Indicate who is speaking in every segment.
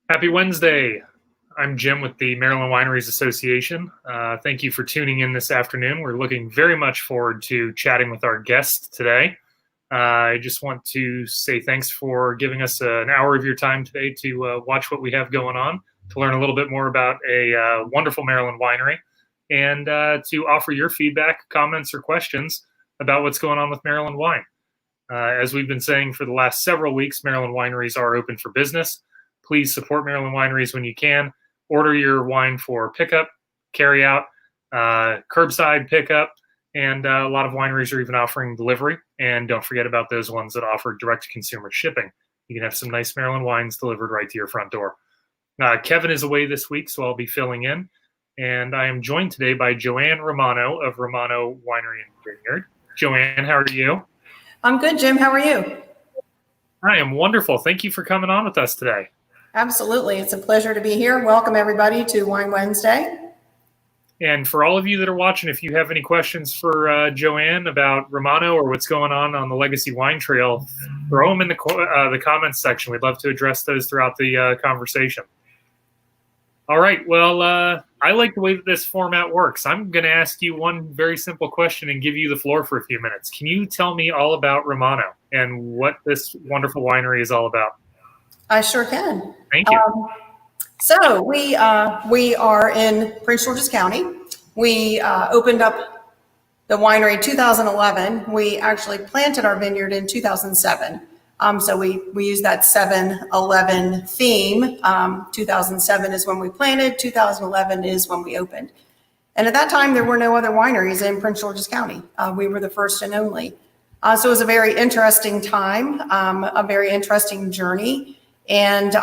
Speaker 1: Happy Wednesday. I'm Jim with the Maryland Wineries Association. Thank you for tuning in this afternoon. We're looking very much forward to chatting with our guest today. I just want to say thanks for giving us an hour of your time today to watch what we have going on, to learn a little bit more about a wonderful Maryland winery, and to offer your feedback, comments, or questions about what's going on with Maryland wine. As we've been saying for the last several weeks, Maryland wineries are open for business. Please support Maryland wineries when you can. Order your wine for pickup, carry out, curbside pickup, and a lot of wineries are even offering delivery. And don't forget about those ones that offer direct-to-consumer shipping. You can have some nice Maryland wines delivered right to your front door. Kevin is away this week, so I'll be filling in. And I am joined today by Jo-Ann Romano of Romano Winery and Vineyard. Jo-Ann, how are you?
Speaker 2: I'm good, Jim. How are you?
Speaker 1: I am wonderful. Thank you for coming on with us today.
Speaker 2: Absolutely. It's a pleasure to be here. Welcome, everybody, to Wine Wednesday.
Speaker 1: And for all of you that are watching, if you have any questions for Jo-Ann about Romano or what's going on the Legacy Wine Trail, throw them in the comments section. We'd love to address those throughout the conversation. All right. Well, I like the way that this format works. I'm going to ask you one very simple question and give you the floor for a few minutes. Can you tell me all about Romano and what this wonderful winery is all about?
Speaker 2: I sure can.
Speaker 1: Thank you.
Speaker 2: So we are in Prince George's County. We opened up the winery in 2011. We actually planted our vineyard in 2007. So we use that 7-11 theme. 2007 is when we planted. 2011 is when we opened. And at that time, there were no other wineries in Prince George's County. We were the first and only. So it was a very interesting time, a very interesting journey. And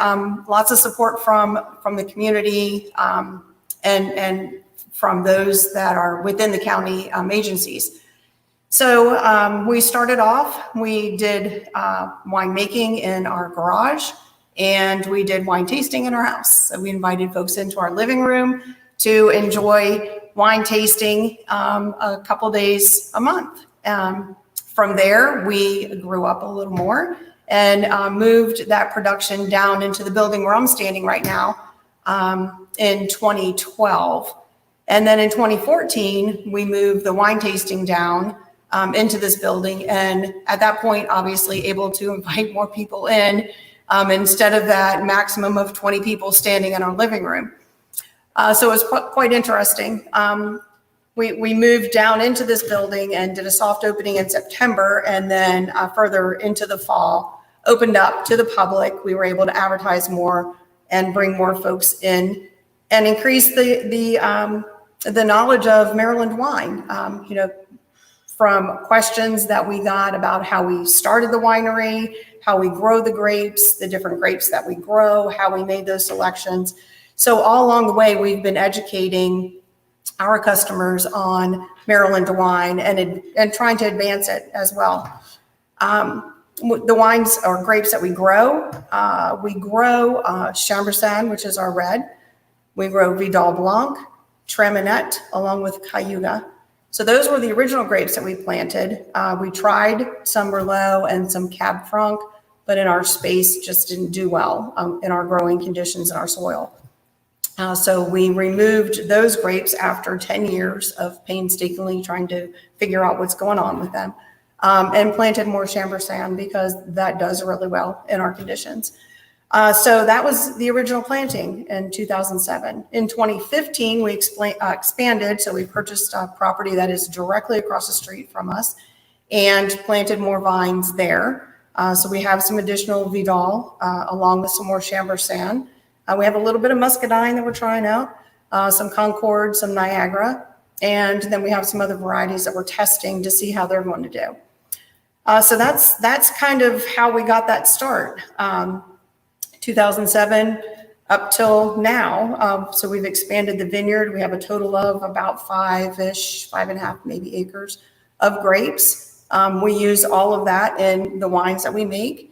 Speaker 2: lots of support from the community and from those that are within the county agencies. So we started off, we did winemaking in our garage, and we did wine tasting in our house. So we invited folks into our living room to enjoy wine tasting a couple days a month. From there, we grew up a little more and moved that production down into the building where I'm standing right now in 2012. And then in 2014, we moved the wine tasting down into this building. And at that point, obviously able to invite more people in instead of that maximum of 20 people standing in our living room. So it was quite interesting. We moved down into this building and did a soft opening in September, and then further into the fall, opened up to the public. We were able to advertise more and bring more folks in and increase the knowledge of Maryland wine. From questions that we got about how we started the winery, how we grow the grapes, the different grapes that we grow, how we made those selections. So all along the way, we've been educating our customers on Maryland wine and trying to advance it as well. The wines or grapes that we grow Chambourcin, which is our red. We grow Vidal Blanc, Treminette, along with Cayuga. So those were the original grapes that we planted. We tried some Merlot and some Cab Franc, but in our space just didn't do well in our growing conditions in our soil. So we removed those grapes after 10 years of painstakingly trying to figure out what's going on with them, and planted more Chambourcin because that does really well in our conditions. So that was the original planting in 2007. In 2015, we expanded. So we purchased a property that is directly across the street from us and planted more vines there. So we have some additional Vidal along with some more Chambourcin. We have a little bit of Muscadine that we're trying out, some Concord, some Niagara, and then we have some other varieties that we're testing to see how they're going to do. So that's kind of how we got that start. 2007 up till now. So we've expanded the vineyard. We have a total of about 5.5 maybe acres of grapes. We use all of that in the wines that we make.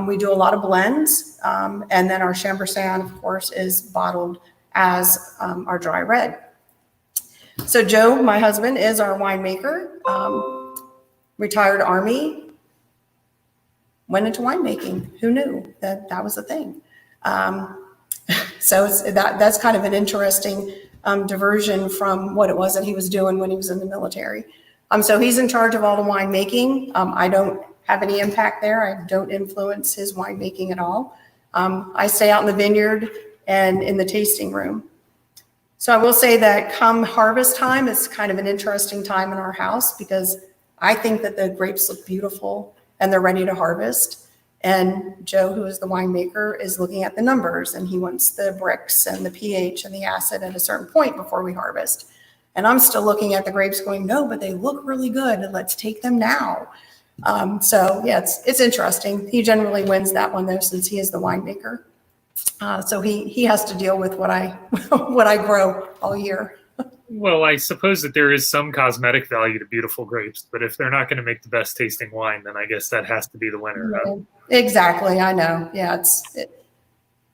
Speaker 2: We do a lot of blends. And then our Chambourcin, of course, is bottled as our dry red. So Joe, my husband, is our winemaker. Retired Army, went into winemaking. Who knew that was a thing? So that's kind of an interesting diversion from what it was that he was doing when he was in the military. So he's in charge of all the winemaking. I don't have any impact there. I don't influence his winemaking at all. I stay out in the vineyard and in the tasting room. So I will say that come harvest time, it's kind of an interesting time in our house because I think that the grapes look beautiful and they're ready to harvest. And Joe, who is the winemaker, is looking at the numbers and he wants the bricks and the pH and the acid at a certain point before we harvest. And I'm still looking at the grapes going, no, but they look really good and let's take them now. So yeah, it's interesting. He generally wins that one though, since he is the winemaker. So he has to deal with what I what I grow all year.
Speaker 1: Well, I suppose that there is some cosmetic value to beautiful grapes, but if they're not going to make the best tasting wine, then I guess that has to be the winner.
Speaker 2: Yeah, exactly. I know. Yeah.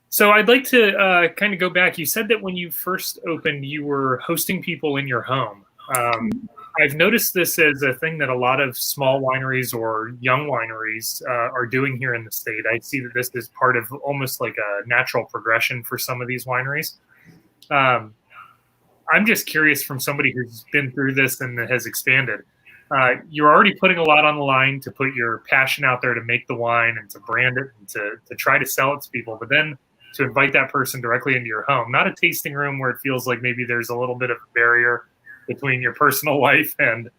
Speaker 1: So I'd like to kind of go back. You said that when you first opened, you were hosting people in your home. I've noticed this as a thing that a lot of small wineries or young wineries are doing here in the state. I see that this is part of almost like a natural progression for some of these wineries. I'm just curious, from somebody who's been through this and that has expanded, you're already putting a lot on the line to put your passion out there to make the wine and to brand it and to try to sell it to people, but then to invite that person directly into your home, not a tasting room where it feels like maybe there's a little bit of a barrier between your personal life and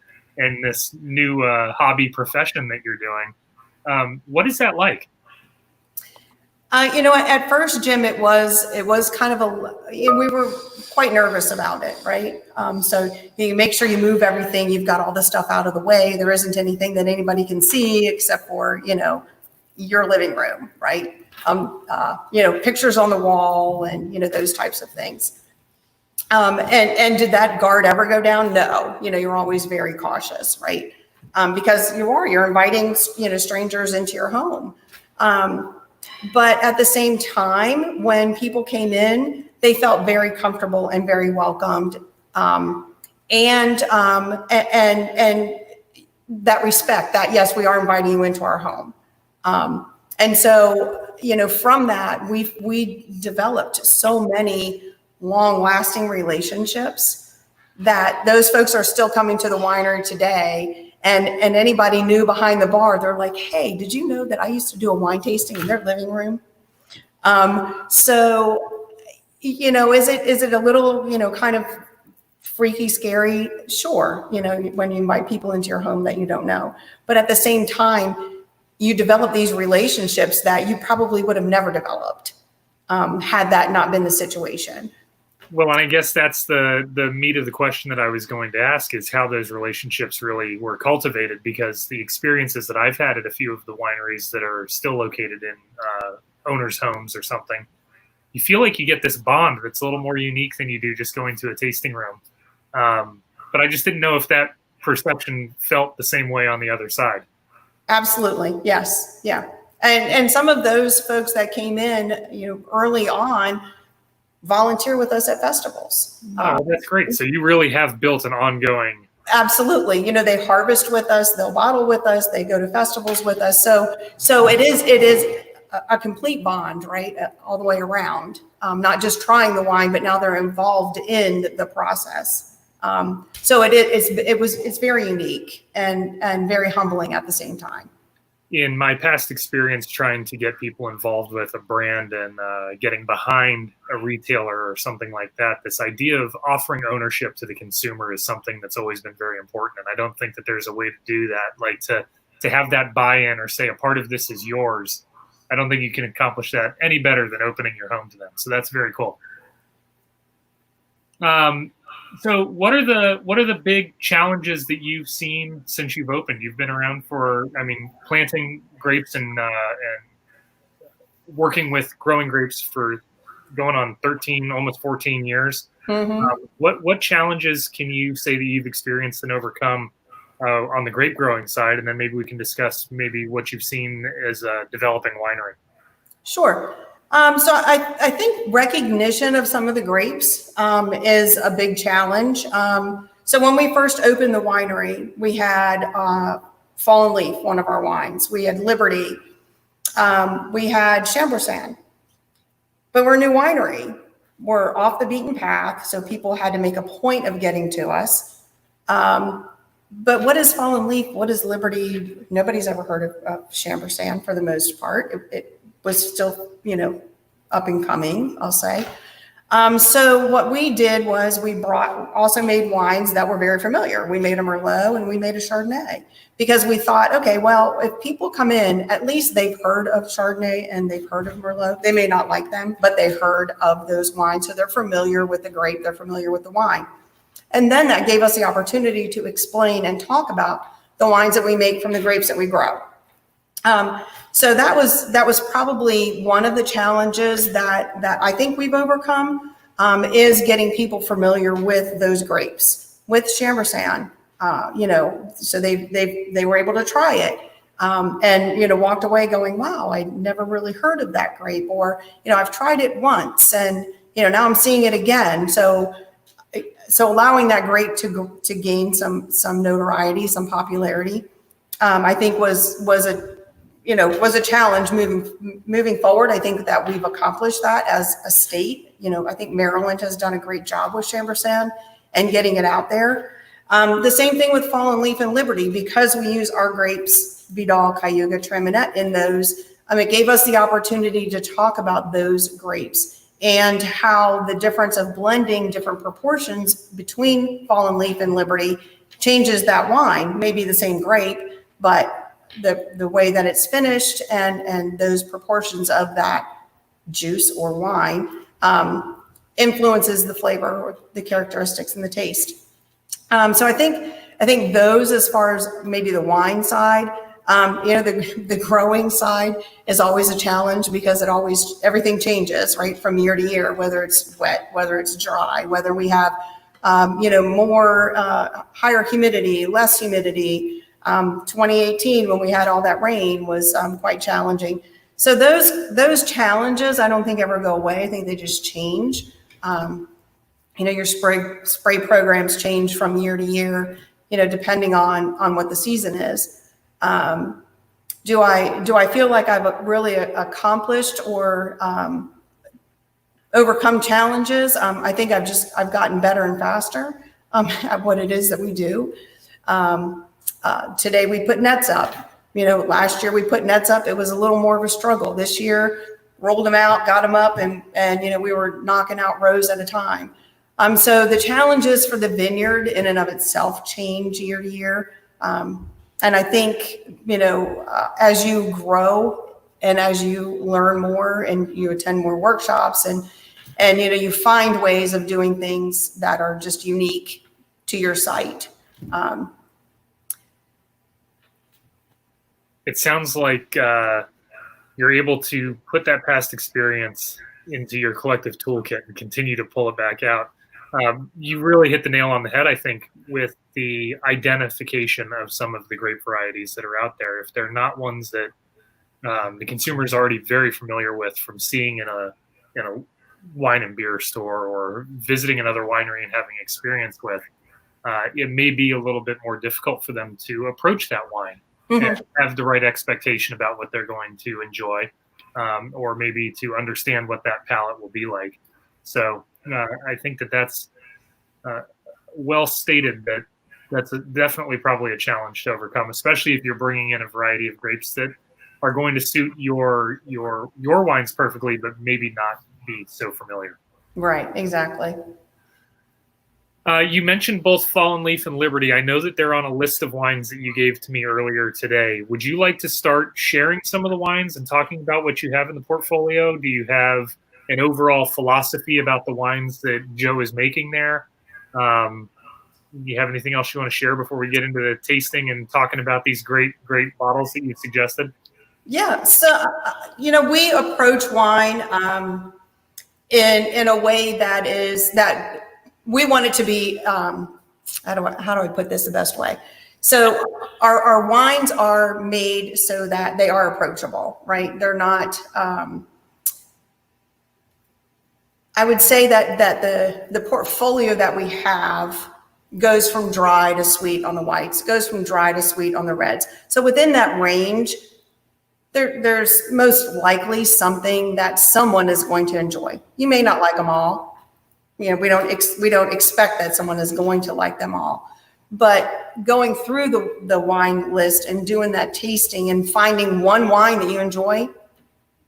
Speaker 1: this new hobby profession that you're doing. What is that like?
Speaker 2: At first, Jim, it was kind of we were quite nervous about it, right? So you make sure you move everything. You've got all the stuff out of the way. There isn't anything that anybody can see except for, your living room, right? Pictures on the wall and, those types of things. And did that guard ever go down? No, you're always very cautious, right? Because you're inviting, strangers into your home. But at the same time, when people came in, they felt very comfortable and very welcomed. And that respect that, yes, we are inviting you into our home. And so, from that, we developed so many long-lasting relationships that those folks are still coming to the winery today. And anybody new behind the bar, they're like, hey, did you know that I used to do a wine tasting in their living room? So, is it a little, kind of freaky, scary? Sure. When you invite people into your home that you don't know, but at the same time, you develop these relationships that you probably would have never developed had that not been the situation.
Speaker 1: Well, and I guess that's the meat of the question that I was going to ask, is how those relationships really were cultivated, because the experiences that I've had at a few of the wineries that are still located in owners' homes or something, you feel like you get this bond that's a little more unique than you do just going to a tasting room. But I just didn't know if that perception felt the same way on the other side. Absolutely. Yes. Yeah. And some of those folks that came in, early on, volunteer with us at festivals. Oh, that's great. So you really have built an ongoing. Absolutely. They harvest with us, they'll bottle with us, they go to festivals with us. So it is a complete bond, right? All the way around. Not just trying the wine, but now they're involved in the process. So it's very unique and very humbling at the same time. In my past experience trying to get people involved with a brand and getting behind a retailer or something like that, this idea of offering ownership to the consumer is something that's always been very important. And I don't think that there's a way to do that, like to have that buy-in or say a part of this is yours. I don't think you can accomplish that any better than opening your home to them. So that's very cool. So what are the big challenges that you've seen since you've opened? You've been around for, planting grapes and working with growing grapes for going on 13, almost 14 years. Mm-hmm. What challenges can you say that you've experienced and overcome on the grape growing side? And then maybe we can discuss maybe what you've seen as a developing winery. Sure. So I think recognition of some of the grapes is a big challenge. So when we first opened the winery, we had Fallen Leaf, one of our wines. We had Liberty. We had Chambourcin.
Speaker 2: but we're a new winery. We're off the beaten path, so people had to make a point of getting to us. But what is Fallen Leaf? What is Liberty? Nobody's ever heard of Chambourcin for the most part. It was still, up and coming, I'll say. So what we did was we also made wines that were very familiar. We made a Merlot and we made a Chardonnay because we thought, okay, well, if people come in, at least they've heard of Chardonnay and they've heard of Merlot. They may not like them, but they heard of those wines. So they're familiar with the grape, they're familiar with the wine. And then that gave us the opportunity to explain and talk about the wines that we make from the grapes that we grow. So that was probably one of the challenges that I think we've overcome, is getting people familiar with those grapes, with Chambourcin. So they were able to try it, and walked away going, wow, I never really heard of that grape, or I've tried it once, and now I'm seeing it again. So allowing that grape to gain some notoriety, some popularity, I think was a challenge moving forward. I think that we've accomplished that as a state. I think Maryland has done a great job with Chambourcin and getting it out there. The same thing with Fallen Leaf and Liberty, because we use our grapes, Vidal, Cayuga, Treminette in those. It gave us the opportunity to talk about those grapes and how the difference of blending different proportions between Fallen Leaf and Liberty changes that wine. Maybe the same grape, but the way that it's finished and those proportions of that juice or wine influences the flavor, or the characteristics, and the taste. So I think those, as far as maybe the wine side, the growing side is always a challenge, because everything changes, right, from year to year, whether it's wet, whether it's dry, whether we have more higher humidity, less humidity. 2018, when we had all that rain, was quite challenging. So those challenges, I don't think ever go away. I think they just change. Your spray programs change from year to year, depending on what the season is. Do I feel like I've really accomplished or overcome challenges? I think I've gotten better and faster at what it is that we do. Today we put nets up. Last year we put nets up. It was a little more of a struggle. This year, rolled them out, got them up, and we were knocking out rows at a time. So the challenges for the vineyard in and of itself change year to year. And I think, as you grow and as you learn more and you attend more workshops and you find ways of doing things that are just unique to your site.
Speaker 1: It sounds like you're able to put that past experience into your collective toolkit and continue to pull it back out. You really hit the nail on the head, I think, with the identification of some of the grape varieties that are out there. If they're not ones that the consumer is already very familiar with from seeing in a wine and beer store or visiting another winery and having experience with, it may be a little bit more difficult for them to approach that wine. Mm-hmm. And have the right expectation about what they're going to enjoy, or maybe to understand what that palate will be like. So I think that's well stated. That's definitely probably a challenge to overcome, especially if you're bringing in a variety of grapes that are going to suit your wines perfectly, but maybe not be so familiar.
Speaker 2: Right, exactly.
Speaker 1: You mentioned both Fallen Leaf and Liberty. I know that they're on a list of wines that you gave to me earlier today. Would you like to start sharing some of the wines and talking about what you have in the portfolio? Do you have an overall philosophy about the wines that Joe is making there? Do you have anything else you want to share before we get into the tasting and talking about these great bottles that you suggested? Yeah.
Speaker 2: So, we approach wine in a way that we want it to be, how do I put this the best way? So our wines are made so that they are approachable, right? They're not, I would say that the portfolio that we have goes from dry to sweet on the whites, goes from dry to sweet on the reds. So within that range, there's most likely something that someone is going to enjoy. You may not like them all. You know, we don't expect that someone is going to like them all. But going through the wine list and doing that tasting and finding one wine that you enjoy,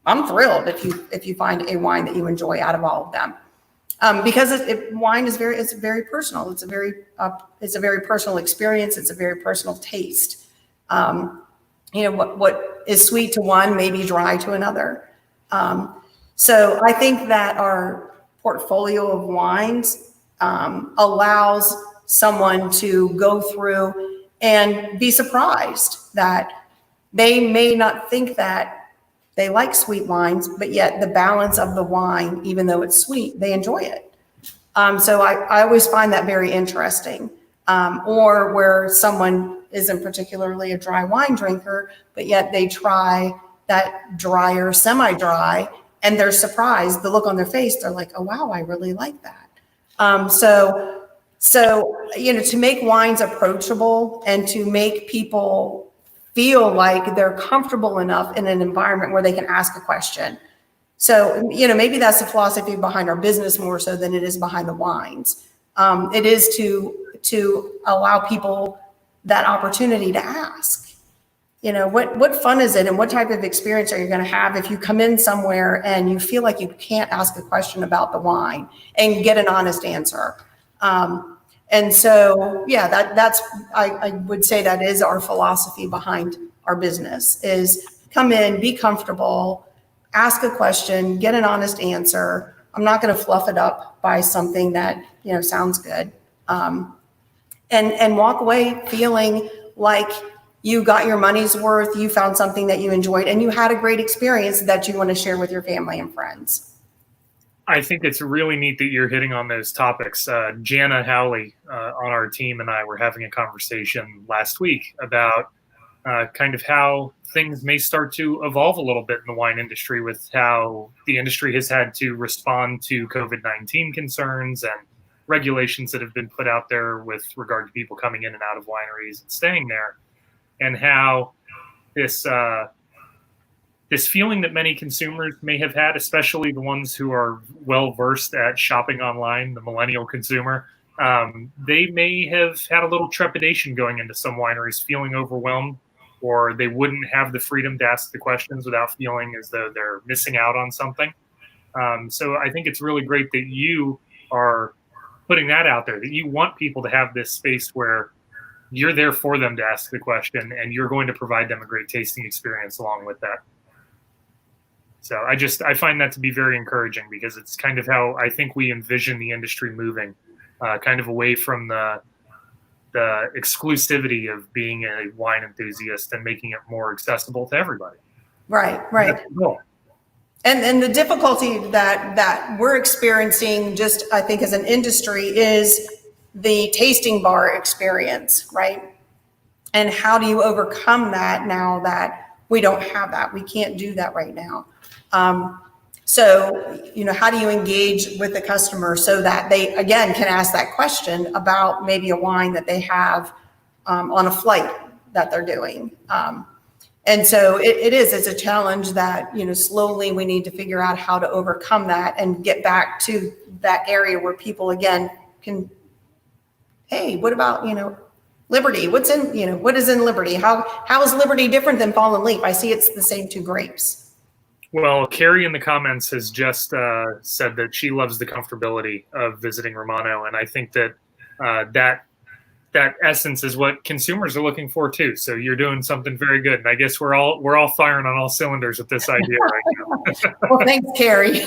Speaker 2: I'm thrilled if you find a wine that you enjoy out of all of them, because wine is very personal. It's a very personal experience. It's a very personal taste. You know, what is sweet to one may be dry to another. So I think that our portfolio of wines allows someone to go through and be surprised that they may not think that they like sweet wines, but yet the balance of the wine, even though it's sweet, they enjoy it. So I always find that very interesting. Or where someone isn't particularly a dry wine drinker, but yet they try that drier, semi-dry, and they're surprised. The look on their face, they're like, "Oh wow, I really like that." So you know, to make wines approachable and to make people feel like they're comfortable enough in an environment where they can ask a question. So, you know, maybe that's the philosophy behind our business more so than it is behind the wines. It is to allow people that opportunity to ask, you know, what fun is it and what type of experience are you going to have if you come in somewhere and you feel like you can't ask a question about the wine and get an honest answer. And so, yeah, I would say that is our philosophy behind our business is come in, be comfortable, ask a question, get an honest answer. I'm not going to fluff it up by something that, you know, sounds good. And walk away feeling like you got your money's worth, you found something that you enjoyed, and you had a great experience that you want to share with your family and friends.
Speaker 1: I think it's really neat that you're hitting on those topics. Jana Howley on our team and I were having a conversation last week about kind of how things may start to evolve a little bit in the wine industry with how the industry has had to respond to COVID-19 concerns and regulations that have been put out there with regard to people coming in and out of wineries and staying there, and how this feeling that many consumers may have had, especially the ones who are well versed at shopping online, the millennial consumer, they may have had a little trepidation going into some wineries, feeling overwhelmed, or they wouldn't have the freedom to ask the questions without feeling as though they're missing out on something. So I think it's really great that you are putting that out there, that you want people to have this space where you're there for them to ask the question and you're going to provide them a great tasting experience along with that. So I find that to be very encouraging because it's kind of how I think we envision the industry moving, kind of away from the exclusivity of being a wine enthusiast and making it more accessible to everybody.
Speaker 2: Right. That's cool. And the difficulty that we're experiencing, just I think as an industry, is the tasting bar experience, right? And how do you overcome that now that we don't have that? We can't do that right now. So, you know, how do you engage with the customer so that they, again, can ask that question about maybe a wine that they have on a flight that they're doing? And so it's a challenge that, you know, slowly we need to figure out how to overcome that and get back to that area where people, again, can, hey, what about, you know, Liberty? What is in Liberty? How is Liberty different than Fallen Leaf? I see it's the same two grapes.
Speaker 1: Well, Carrie in the comments has just said that she loves the comfortability of visiting Romano, and I think that that essence is what consumers are looking for too. So you're doing something very good, and I guess we're all firing on all cylinders with this idea right now.
Speaker 2: Well, thanks, Carrie.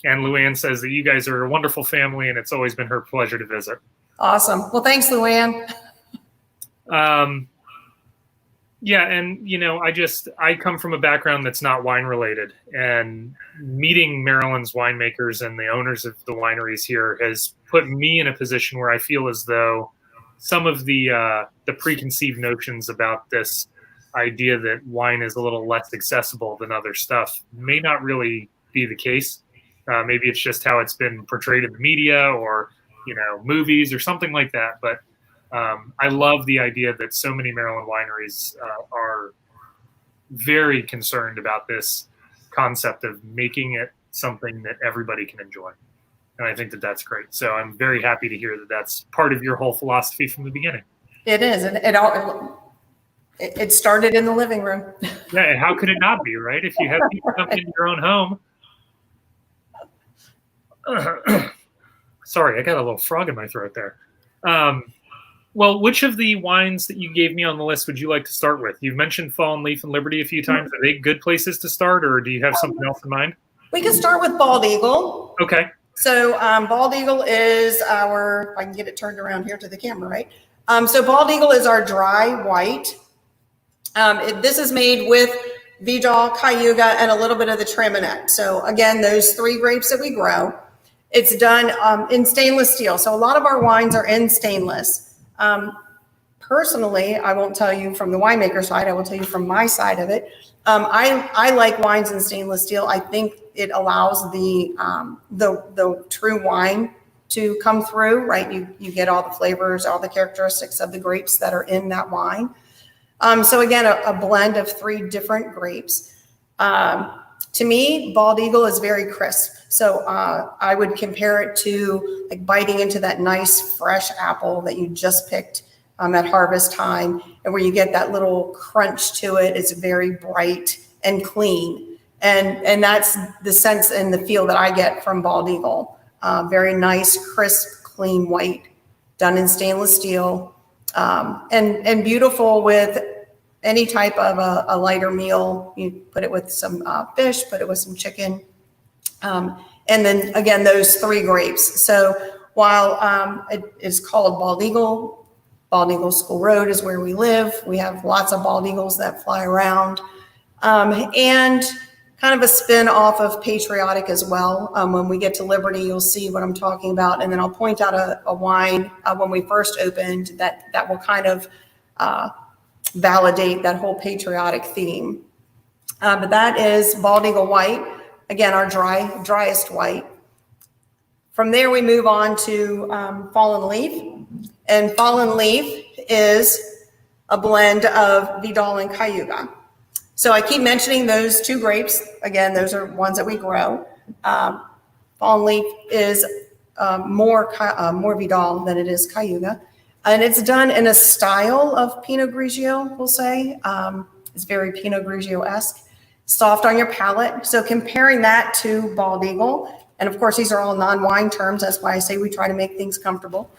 Speaker 1: And Luann says that you guys are a wonderful family, and it's always been her pleasure to visit.
Speaker 2: Awesome. Well, thanks, Luann.
Speaker 1: Yeah, and you know, I come from a background that's not wine related, and meeting Maryland's winemakers and the owners of the wineries here has put me in a position where I feel as though some of the preconceived notions about this idea that wine is a little less accessible than other stuff may not really be the case. Maybe it's just how it's been portrayed in the media or, you know, movies or something like that. But I love the idea that so many Maryland wineries are very concerned about this concept of making it something that everybody can enjoy. And I think that that's great. So I'm very happy to hear that that's part of your whole philosophy from the beginning.
Speaker 2: It is. And it started in the living room.
Speaker 1: Yeah. And how could it not be, right? If you have people come into your own home. Sorry, I got a little frog in my throat there. Well, which of the wines that you gave me on the list would you like to start with? You've mentioned Fallen Leaf and Liberty a few times. Are they good places to start, or do you have something else in mind?
Speaker 2: We can start with Bald Eagle.
Speaker 1: Okay.
Speaker 2: So Bald Eagle is our, if I can get it turned around here to the camera, right? So Bald Eagle is our dry white. This is made with Vidal, Cayuga, and a little bit of the Traminette. So again, those 3 grapes that we grow. It's done in stainless steel. So a lot of our wines are in stainless. Personally, I won't tell you from the winemaker side, I will tell you from my side of it. I like wines in stainless steel. I think it allows the true wine to come through, right? You get all the flavors, all the characteristics of the grapes that are in that wine. So again, a blend of 3 different grapes. To me, Bald Eagle is very crisp. So I would compare it to like biting into that nice fresh apple that you just picked at harvest time, and where you get that little crunch to it. It's very bright and clean. And that's the sense and the feel that I get from Bald Eagle. Very nice, crisp, clean white, done in stainless steel, and beautiful with any type of a lighter meal. You put it with some fish, put it with some chicken. And then again, those 3 grapes. So while it is called Bald Eagle School Road is where we live. We have lots of bald eagles that fly around. And kind of a spin off of patriotic as well. When we get to Liberty, you'll see what I'm talking about. And then I'll point out a wine when we first opened that will kind of validate that whole patriotic theme. But that is Bald Eagle White. Again, our driest white. From there, we move on to Fallen Leaf. And Fallen Leaf is a blend of Vidal and Cayuga. So I keep mentioning those 2 grapes. Again, those are ones that we grow. Fallen Leaf is more Vidal than it is Cayuga. And it's done in a style of Pinot Grigio, we'll say. It's very Pinot Grigio-esque. Soft on your palate. So comparing that to Bald Eagle, and of course, these are all non-wine terms. That's why I say we try to make things comfortable.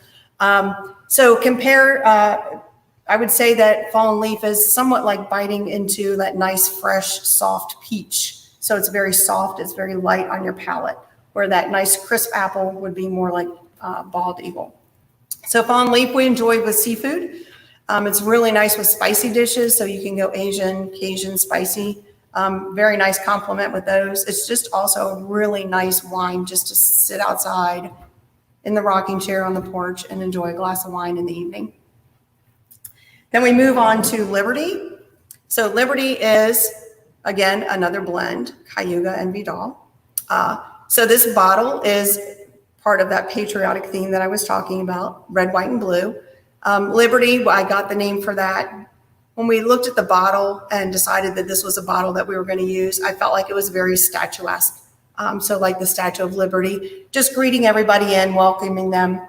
Speaker 2: So compare, I would say that Fallen Leaf is somewhat like biting into that nice, fresh, soft peach. So it's very soft. It's very light on your palate, where that nice, crisp apple would be more like Bald Eagle. So Fallen Leaf we enjoy with seafood. It's really nice with spicy dishes. So you can go Asian, Cajun, spicy. Very nice complement with those. It's just also a really nice wine just to sit outside in the rocking chair on the porch and enjoy a glass of wine in the evening. Then we move on to Liberty. So Liberty is, again, another blend, Cayuga and Vidal. So this bottle is part of that patriotic theme that I was talking about, red, white, and blue. Liberty, I got the name for that. When we looked at the bottle and decided that this was a bottle that we were going to use, I felt like it was very statuesque. So like the Statue of Liberty, just greeting everybody in, welcoming them.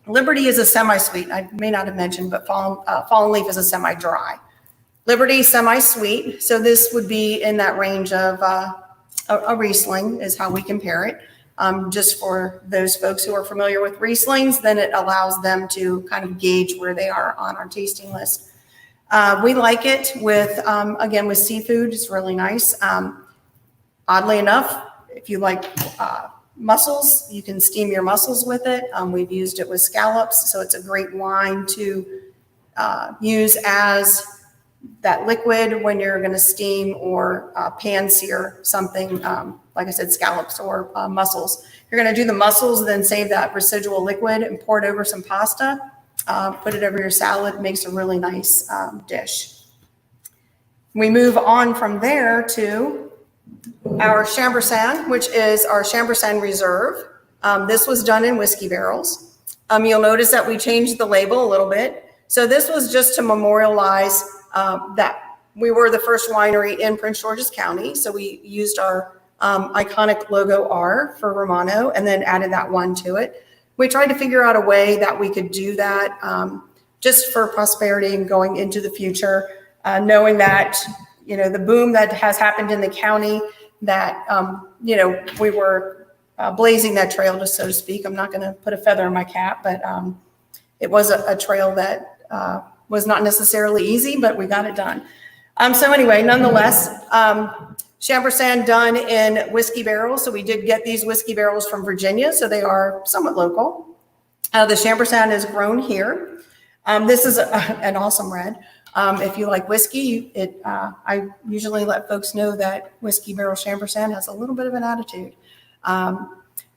Speaker 2: Liberty is a semi-sweet. I may not have mentioned, but Fallen Leaf is a semi-dry. Liberty, semi-sweet. So this would be in that range of a Riesling is how we compare it. Just for those folks who are familiar with Rieslings, then it allows them to kind of gauge where they are on our tasting list. We like it with, again, with seafood. It's really nice. Oddly enough, if you like mussels, you can steam your mussels with it. We've used it with scallops, so it's a great wine to use as that liquid when you're going to steam or pan sear something, like I said, scallops or mussels. You're going to do the mussels, then save that residual liquid and pour it over some pasta, put it over your salad. It makes a really nice dish. We move on from there to our Chambourcin, which is our Chambourcin Reserve. This was done in whiskey barrels. You'll notice that we changed the label a little bit. So this was just to memorialize that we were the first winery in Prince George's County. So we used our iconic logo R for Romano and then added that one to it. We tried to figure out a way that we could do that just for prosperity and going into the future, knowing that, the boom that has happened in the county, that, we were blazing that trail, just so to speak. I'm not going to put a feather in my cap, but it was a trail that was not necessarily easy, but we got it done. So anyway, nonetheless, Chambourcin done in whiskey barrels. So we did get these whiskey barrels from Virginia, so they are somewhat local. The Chambourcin is grown here. This is an awesome red. If you like whiskey, I usually let folks know that whiskey barrel Chambourcin has a little bit of an attitude.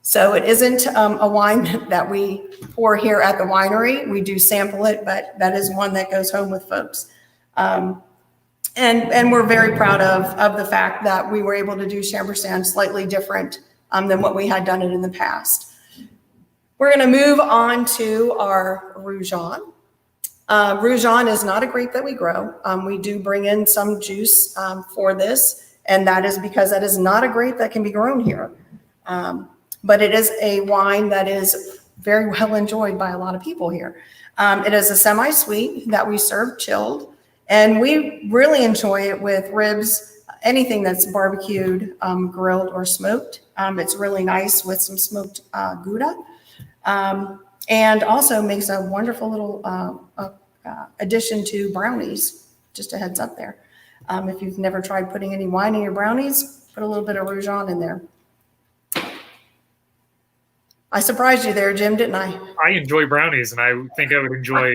Speaker 2: So it isn't a wine that we pour here at the winery. We do sample it, but that is one that goes home with folks. And we're very proud of the fact that we were able to do Chambourcin slightly different than what we had done it in the past. We're going to move on to our Rougeon. Rougeon is not a grape that we grow. We do bring in some juice for this, and that is because that is not a grape that can be grown here. But it is a wine that is very well enjoyed by a lot of people here. It is a semi-sweet that we serve chilled, and we really enjoy it with ribs, anything that's barbecued, grilled, or smoked. It's really nice with some smoked Gouda, and also makes a wonderful little addition to brownies. Just a heads up there. If you've never tried putting any wine in your brownies, put a little bit of Rougeon in there. I surprised you there, Jim, didn't I?
Speaker 1: I enjoy brownies, and I think I would enjoy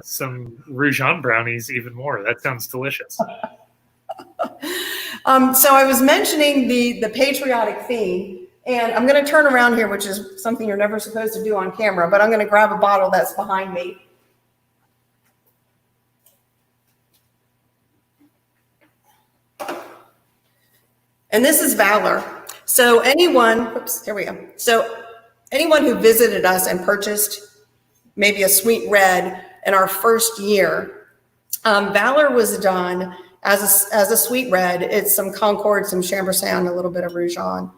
Speaker 1: some Rougeon brownies even more. That sounds delicious.
Speaker 2: So I was mentioning the patriotic theme, and I'm going to turn around here, which is something you're never supposed to do on camera, but I'm going to grab a bottle that's behind me. And this is Valor. So anyone who visited us and purchased maybe a sweet red in our first year, Valor was done as a sweet red. It's some Concord, some Chambourcin, a little bit of Rougeon.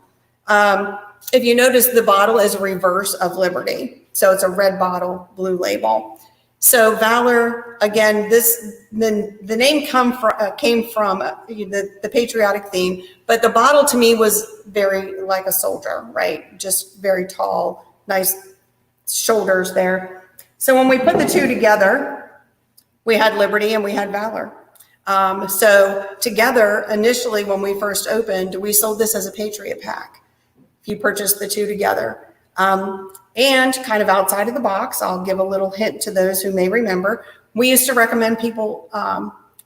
Speaker 2: If you notice, the bottle is a reverse of Liberty. So it's a red bottle, blue label. So Valor, again, the name came from the patriotic theme, but the bottle to me was very like a soldier, right? Just very tall, nice shoulders there. So when we put the two together, we had Liberty and we had Valor. So together, initially when we first opened, we sold this as a Patriot pack. If you purchased the two together. And kind of outside of the box, I'll give a little hint to those who may remember. We used to recommend people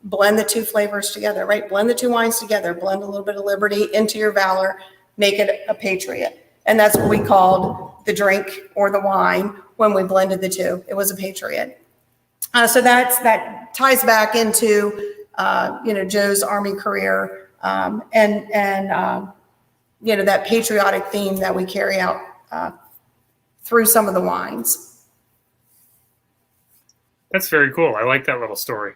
Speaker 2: blend the two flavors together, right? Blend the two wines together, blend a little bit of Liberty into your Valor, make it a Patriot. And that's what we called the drink or the wine when we blended the two. It was a Patriot. So that ties back into, Joe's Army career and that patriotic theme that we carry out through some of the wines.
Speaker 1: That's very cool. I like that little story.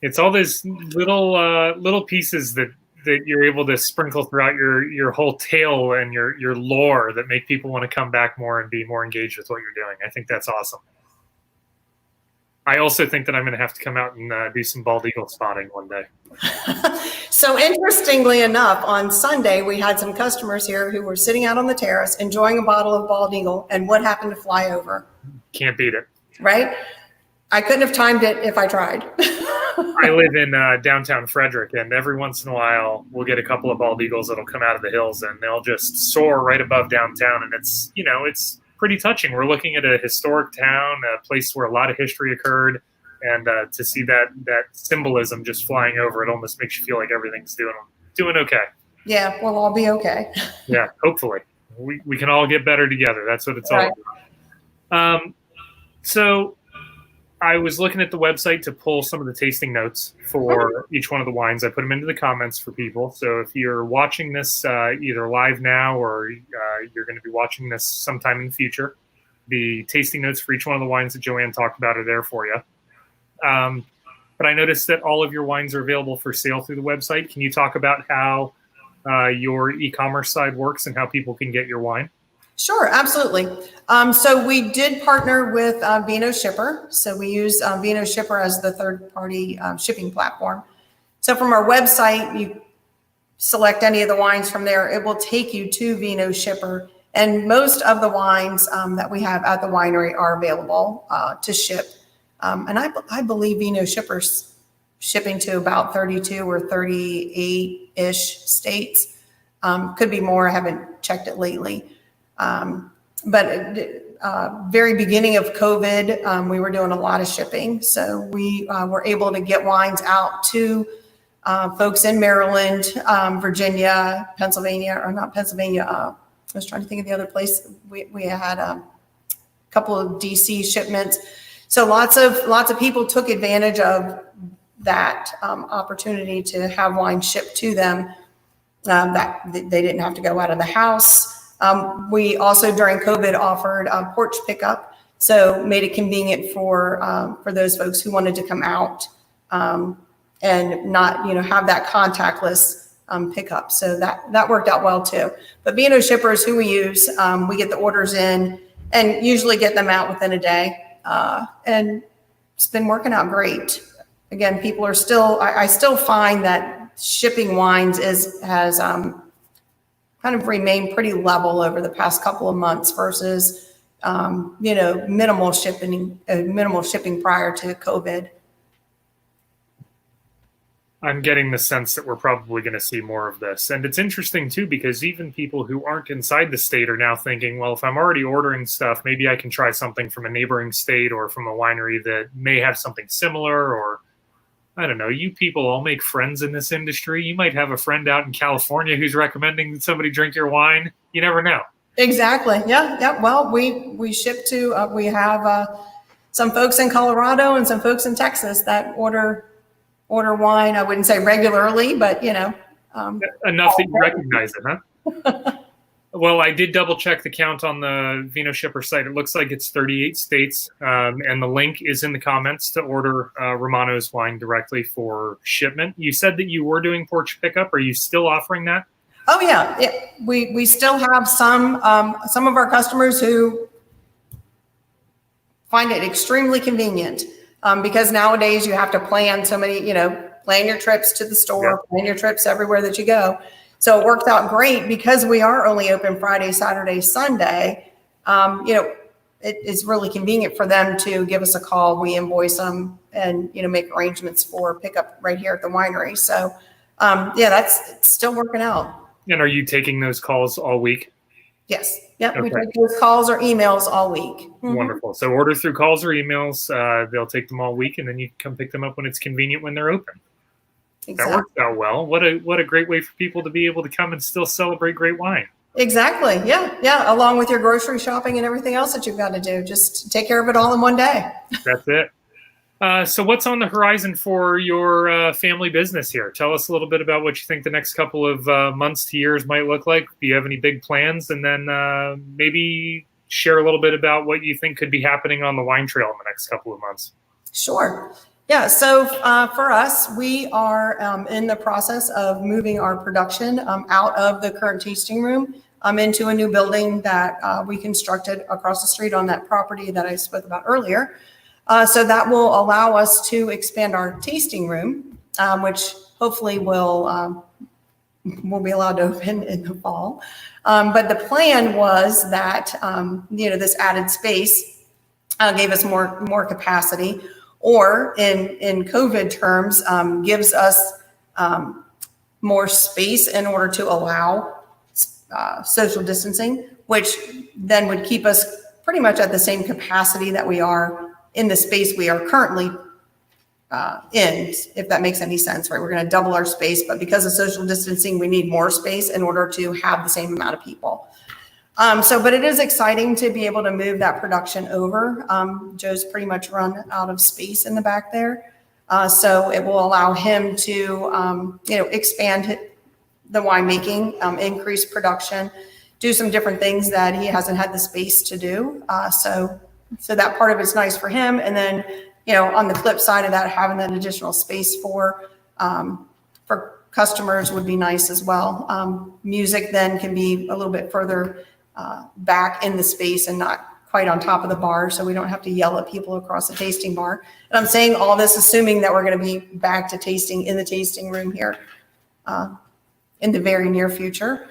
Speaker 1: It's all these little pieces that you're able to sprinkle throughout your whole tale and your lore that make people want to come back more and be more engaged with what you're doing. I think that's awesome. I also think that I'm going to have to come out and do some bald eagle spotting one day.
Speaker 2: So interestingly enough, on Sunday, we had some customers here who were sitting out on the terrace enjoying a bottle of bald eagle, and what happened to fly over?
Speaker 1: Can't beat it.
Speaker 2: Right? I couldn't have timed it if I tried.
Speaker 1: I live in downtown Frederick, and every once in a while we'll get a couple of bald eagles that'll come out of the hills, and they'll just soar right above downtown, and it's pretty touching. We're looking at a historic town, a place where a lot of history occurred, and to see that symbolism just flying over, it almost makes you feel like everything's doing okay.
Speaker 2: Yeah, we'll all be okay.
Speaker 1: Yeah, hopefully. We can all get better together. That's what it's all about. So I was looking at the website to pull some of the tasting notes for each one of the wines. I put them into the comments for people. So if you're watching this either live now or you're going to be watching this sometime in the future, the tasting notes for each one of the wines that Jo-Ann talked about are there for you. but I noticed that all of your wines are available for sale through the website. Can you talk about how your e-commerce side works and how people can get your wine?
Speaker 2: Sure, absolutely. So we did partner with Vino Shipper. So we use Vino Shipper as the third-party shipping platform. So from our website, you select any of the wines from there. It will take you to Vino Shipper. And most of the wines that we have at the winery are available to ship. And I believe Vino Shipper's shipping to about 32 or 38-ish states. Could be more. I haven't checked it lately. But very beginning of COVID, we were doing a lot of shipping. So we were able to get wines out to folks in Maryland, Virginia, Pennsylvania, or not Pennsylvania. I was trying to think of the other place. We had a couple of DC shipments. So lots of people took advantage of that opportunity to have wine shipped to them, that they didn't have to go out of the house. We also during COVID offered porch pickup, so made it convenient for those folks who wanted to come out and not have that contactless pickup. So that worked out well too. But Vino Shipper is who we use. We get the orders in and usually get them out within a day, and it's been working out great. Again, people are still. I still find that shipping wines has kind of remained pretty level over the past couple of months versus, minimal shipping prior to COVID.
Speaker 1: I'm getting the sense that we're probably going to see more of this. And it's interesting too, because even people who aren't inside the state are now thinking, well, if I'm already ordering stuff, maybe I can try something from a neighboring state or from a winery that may have something similar, or I don't know, you people all make friends in this industry. You might have a friend out in California who's recommending that somebody drink your wine. You never know.
Speaker 2: Exactly. Yeah. Well, we ship to, we have some folks in Colorado and some folks in Texas that order wine. I wouldn't say regularly, but enough
Speaker 1: that you recognize it, huh? Well, I did double check the count on the Vino Shipper site. It looks like it's 38 states, and the link is in the comments to order Romano's wine directly for shipment. You said that you were doing porch pickup. Are you still offering that?
Speaker 2: Oh yeah. We still have some of our customers who find it extremely convenient because nowadays you have to plan so many, plan your trips to the store, plan your trips everywhere that you go. So it worked out great because we are only open Friday, Saturday, Sunday. It is really convenient for them to give us a call. We invoice them and, make arrangements for pickup right here at the winery. So, it's still working out.
Speaker 1: And are you taking those calls all week?
Speaker 2: Yes. Yep. Okay. We take those calls or emails all week. Mm-hmm.
Speaker 1: Wonderful. So order through calls or emails. They'll take them all week, and then you can come pick them up when it's convenient when they're open. Exactly. That worked out well. What a great way for people to be able to come and still celebrate great wine.
Speaker 2: Exactly. Yeah. Along with your grocery shopping and everything else that you've got to do, just take care of it all in one day.
Speaker 1: That's it. So what's on the horizon for your family business here? Tell us a little bit about what you think the next couple of months to years might look like. Do you have any big plans? And then maybe share a little bit about what you think could be happening on the wine trail in the next couple of months.
Speaker 2: Sure. Yeah, so for us, we are in the process of moving our production out of the current tasting room into a new building that we constructed across the street on that property that I spoke about earlier. So that will allow us to expand our tasting room, which hopefully will be allowed to open in the fall. But the plan was that this added space gave us more capacity. Or in COVID terms, gives us more space in order to allow social distancing, which then would keep us pretty much at the same capacity that we are in the space we are currently in, if that makes any sense, right? We're going to double our space, but because of social distancing, we need more space in order to have the same amount of people. But it is exciting to be able to move that production over. Joe's pretty much run out of space in the back there. So it will allow him to, expand the winemaking, increase production, do some different things that he hasn't had the space to do. So that part of it's nice for him. And then, on the flip side of that, having that additional space for customers would be nice as well. Music then can be a little bit further back in the space and not quite on top of the bar, so we don't have to yell at people across the tasting bar. And I'm saying all this assuming that we're going to be back to tasting in the tasting room here in the very near future,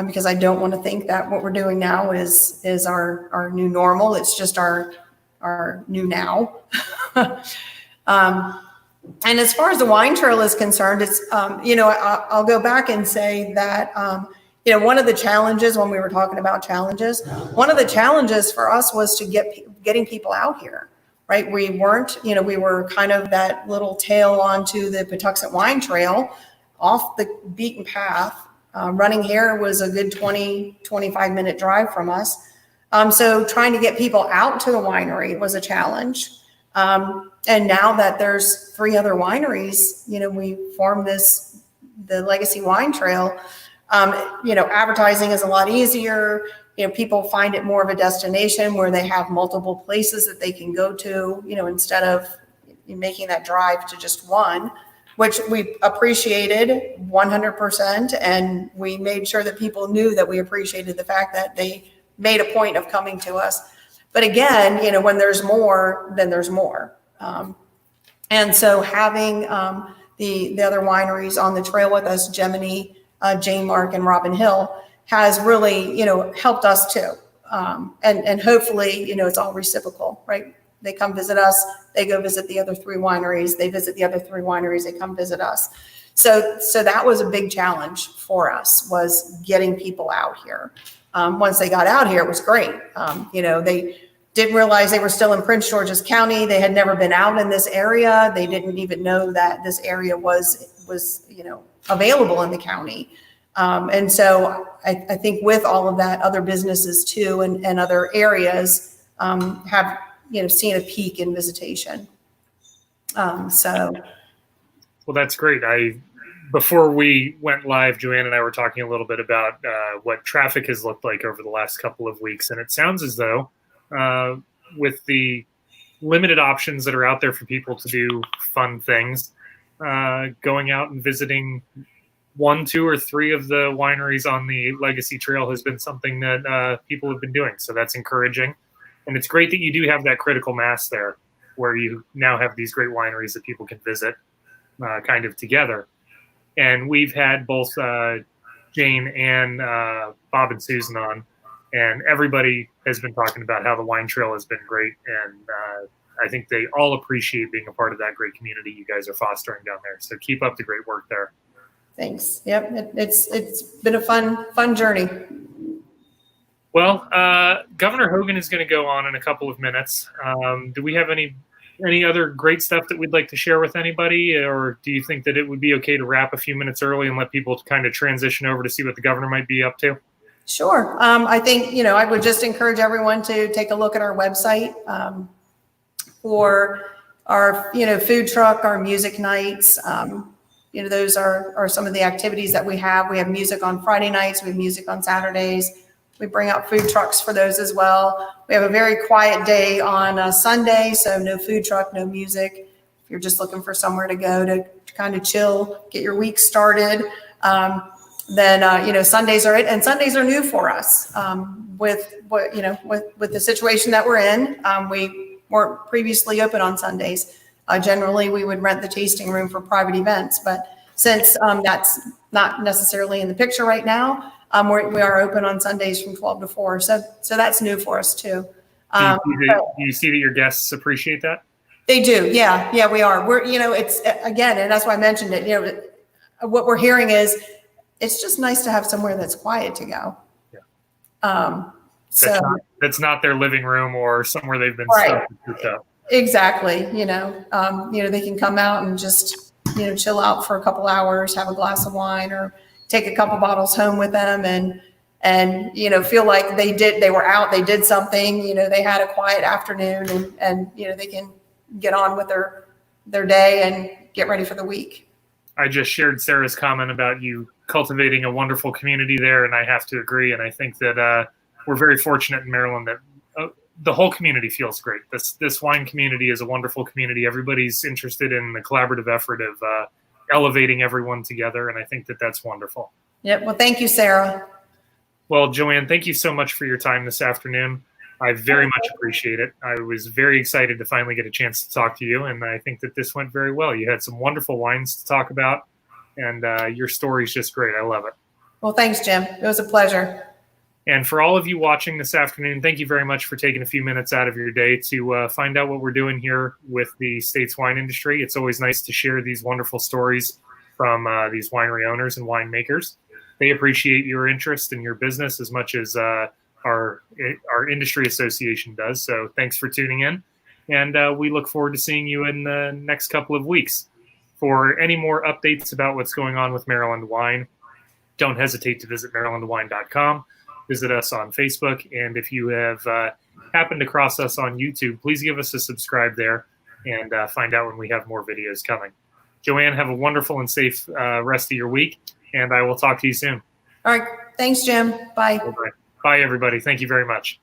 Speaker 2: because I don't want to think that what we're doing now is our new normal. It's just our new now. And as far as the wine trail is concerned, it's I'll go back and say that one of the challenges when we were talking about challenges, one of the challenges for us was to getting people out here, right? We weren't, we were kind of that little tail onto the Patuxent Wine Trail off the beaten path. Running here was a good 25-minute drive from us. So trying to get people out to the winery was a challenge. And now that there's 3 other wineries, we formed the Legacy Wine Trail. Advertising is a lot easier. People find it more of a destination where they have multiple places that they can go to, instead of making that drive to just one, which we appreciated 100%. And we made sure that people knew that we appreciated the fact that they made a point of coming to us. But again, when there's more, then there's more. And so having the other wineries on the trail with us, Gemini, Jane Mark, and Robin Hill, has really, helped us too. And hopefully, it's all reciprocal, right? They come visit us, they go visit the other 3 wineries, they visit the other 3 wineries, they come visit us. So that was a big challenge for us, was getting people out here. Once they got out here, it was great. They didn't realize they were still in Prince George's County. They had never been out in this area. They didn't even know that this area was available in the county. And so I think with all of that, other businesses too and other areas have seen a peak in visitation. Well,
Speaker 1: that's great. Before we went live, Jo-Ann and I were talking a little bit about what traffic has looked like over the last couple of weeks, and it sounds as though with the limited options that are out there for people to do fun things, going out and visiting 1, 2, or 3 of the wineries on the Legacy Trail has been something that people have been doing. So that's encouraging. And it's great that you do have that critical mass there where you now have these great wineries that people can visit kind of together. And we've had both Jane and Bob and Susan on, and everybody has been talking about how the wine trail has been great. And I think they all appreciate being a part of that great community you guys are fostering down there. So keep up the great work there.
Speaker 2: Thanks. Yep. It's been a fun journey.
Speaker 1: Well, Governor Hogan is going to go on in a couple of minutes. Do we have any other great stuff that we'd like to share with anybody, or do you think that it would be okay to wrap a few minutes early and let people kind of transition over to see what the governor might be up to?
Speaker 2: Sure. I think, I would just encourage everyone to take a look at our website for our, food truck, our music nights. Those are some of the activities that we have. We have music on Friday nights. We have music on Saturdays. We bring out food trucks for those as well. We have a very quiet day on Sunday, so no food truck, no music. If you're just looking for somewhere to go to kind of chill, get your week started, then Sundays are it. And Sundays are new for us with the situation that we're in. We weren't previously open on Sundays. Generally, we would rent the tasting room for private events, but since that's not necessarily in the picture right now, we are open on Sundays from 12 to 4. So that's new for us too.
Speaker 1: Do you see that your guests appreciate that?
Speaker 2: They do. Yeah, we are. We're, it's again, and that's why I mentioned it. What we're hearing is it's just nice to have somewhere that's quiet to go. Yeah.
Speaker 1: That's not their living room or somewhere they've been
Speaker 2: right.
Speaker 1: Stuck.
Speaker 2: Exactly. They can come out and just, chill out for a couple hours, have a glass of wine, or take a couple bottles home with them and feel like they were out, they did something, they had a quiet afternoon and they can get on with their day and get ready for the week.
Speaker 1: I just shared Sarah's comment about you cultivating a wonderful community there, and I have to agree. And I think that we're very fortunate in Maryland that the whole community feels great. This wine community is a wonderful community. Everybody's interested in the collaborative effort of elevating everyone together, and I think that that's wonderful.
Speaker 2: Yep. Well, thank you, Sarah.
Speaker 1: Well, Jo-Ann, thank you so much for your time this afternoon. I very much appreciate it. I was very excited to finally get a chance to talk to you, and I think that this went very well. You had some wonderful wines to talk about, and your story's just great. I love it.
Speaker 2: Well, thanks, Jim. It was a pleasure.
Speaker 1: And for all of you watching this afternoon, thank you very much for taking a few minutes out of your day to find out what we're doing here with the state's wine industry. It's always nice to share these wonderful stories from these winery owners and winemakers. They appreciate your interest in your business as much as our industry association does. So thanks for tuning in. And we look forward to seeing you in the next couple of weeks. For any more updates about what's going on with Maryland Wine, don't hesitate to visit marylandwine.com. Visit us on Facebook. And if you have happened to cross us on YouTube, please give us a subscribe there and find out when we have more videos coming. Jo-Ann, have a wonderful and safe rest of your week. And I will talk to you soon.
Speaker 2: All right. Thanks, Jim. Bye.
Speaker 1: Bye, everybody. Thank you very much.